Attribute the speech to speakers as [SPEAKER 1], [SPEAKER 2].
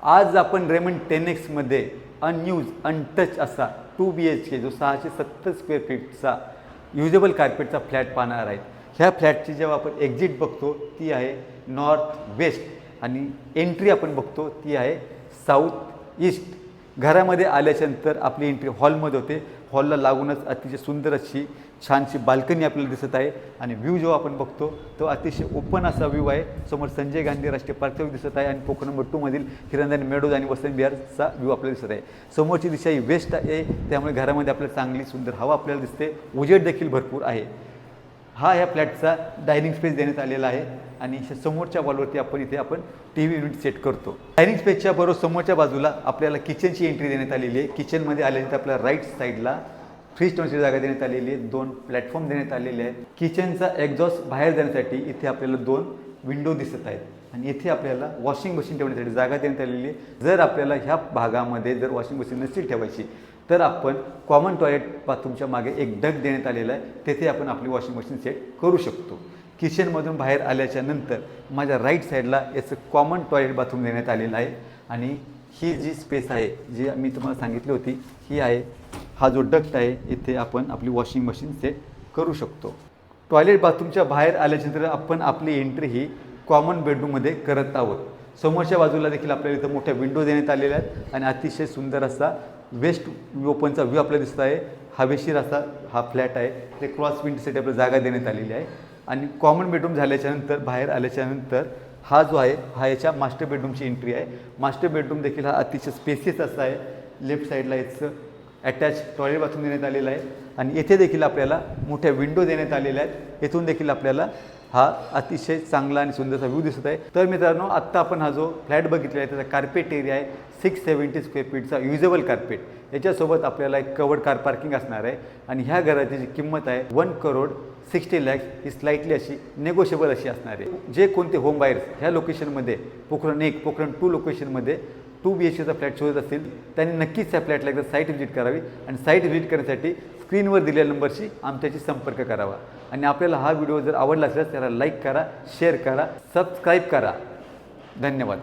[SPEAKER 1] आज आपण Raymond 10X unused untouched असा 2 BHK जो 670 स्क्वेअर फीटचा युजेबल कार्पेटचा फ्लॅट पाहणार आहेत. ह्या फ्लॅटची जेव्हा आपण एक्झिट बघतो ती आहे नॉर्थ वेस्ट आणि एंट्री आपण बघतो ती आहे साऊथ ईस्ट. घरामध्ये आल्याच्यानंतर आपली एंट्री हॉलमध्ये होते. हॉलला लागूनच अतिशय सुंदर अशी छानशी बाल्कनी आपल्याला दिसत आहे आणि व्ह्यू जेव्हा आपण बघतो तो अतिशय ओपन असा व्ह्यू आहे. समोर संजय गांधी राष्ट्रीय पार्क दिसत आहे आणि कोकण नंबर 2 मधील हिरंदानी मेडोज आणि वसंत विहारचा व्ह्यू आपल्याला दिसत आहे. समोरची दिशा ही वेस्ट आहे, त्यामुळे घरामध्ये आपल्याला चांगली सुंदर हवा आपल्याला दिसते. उजेड देखील भरपूर आहे. ह्या फ्लॅटचा डायनिंग स्पेस देण्यात आलेला आहे आणि समोरच्या वॉलवरती आपण टीव्ही युनिट सेट करतो. डायनिंग स्पेसच्या बरोबर समोरच्या बाजूला आपल्याला किचनची एंट्री देण्यात आलेली आहे. किचनमध्ये आल्यानंतर आपल्याला राईट साईडला फ्रीज ठेवण्याची जागा देण्यात आलेली आहे. 2 प्लॅटफॉर्म देण्यात आलेले आहेत. किचनचा एक्झॉस्ट बाहेर जाण्यासाठी इथे आपल्याला 2 विंडो दिसत आहेत आणि इथे आपल्याला वॉशिंग मशीन ठेवण्यासाठी जागा देण्यात आलेली आहे. जर आपल्याला ह्या भागामध्ये जर वॉशिंग मशीन नसेल ठेवायची तर आपण कॉमन टॉयलेट बाथरूमच्या मागे एक डग देण्यात आलेला आहे, तेथे आपण आपली वॉशिंग मशीन सेट करू शकतो. किचनमधून बाहेर आल्याच्या नंतर माझ्या राईट साईडला याचं कॉमन टॉयलेट बाथरूम देण्यात आलेलं आहे आणि ही जी स्पेस आहे जी मी तुम्हाला सांगितली होती ही आहे. हा जो डक्ट आहे इथे आपण आपली वॉशिंग मशीन सेट करू शकतो. टॉयलेट बाथरूमच्या बाहेर आल्याच्यानंतर आपण आपली एंट्री ही कॉमन बेडरूममध्ये करत आहोत. समोरच्या बाजूला देखील आपल्याला इथं मोठ्या विंडो देण्यात आलेल्या आहेत आणि अतिशय सुंदर असा वेस्ट ओपनचा व्ह्यू आपल्याला दिसत आहे. हवेशीर असा हा फ्लॅट आहे. ते क्रॉस विंडोसाठी आपल्याला जागा देण्यात आलेली आहे आणि कॉमन बेडरूम झाल्याच्यानंतर बाहेर आल्याच्यानंतर हा जो आहे हा याच्या मास्टर बेडरूमची एंट्री आहे. मास्टर बेडरूम देखील हा अतिशय स्पेसियस असा आहे. लेफ्ट साईडला याचं अटॅच टॉयलेट बाथरूम देण्यात आलेला आहे आणि येथे देखील आपल्याला मोठ्या विंडो देण्यात आलेल्या आहेत. येथून देखील आपल्याला हा अतिशय चांगला आणि सुंदरसा व्ह्यू दिसत आहे. तर मित्रांनो, आत्ता आपण हा जो फ्लॅट बघितला आहे त्याचा कार्पेट एरिया आहे 670 स्क्वेअर फीटचा युजेबल कार्पेट. याच्यासोबत आपल्याला एक कवर्ड कार पार्किंग असणार आहे आणि ह्या घराची जी किंमत आहे 1,60,00,000 ही स्लाइटली अशी नेगोशिएबल अशी असणार आहे. जे कोणते होम बायर्स ह्या लोकेशनमध्ये पोखरण 1 पोखरण 2 लोकेशनमध्ये 2 BHKचा फ्लॅट शोधत असतील त्यांनी नक्कीच त्या फ्लॅटला एकदा साईट व्हिजिट करावी आणि साईट व्हिजिट करण्यासाठी स्क्रीनवर दिलेल्या नंबरशी आमच्याशी संपर्क करावा. आणि आपल्याला हा व्हिडिओ जर आवडला असेल त्याला लाईक करा, शेअर करा, सबस्क्राईब करा. धन्यवाद.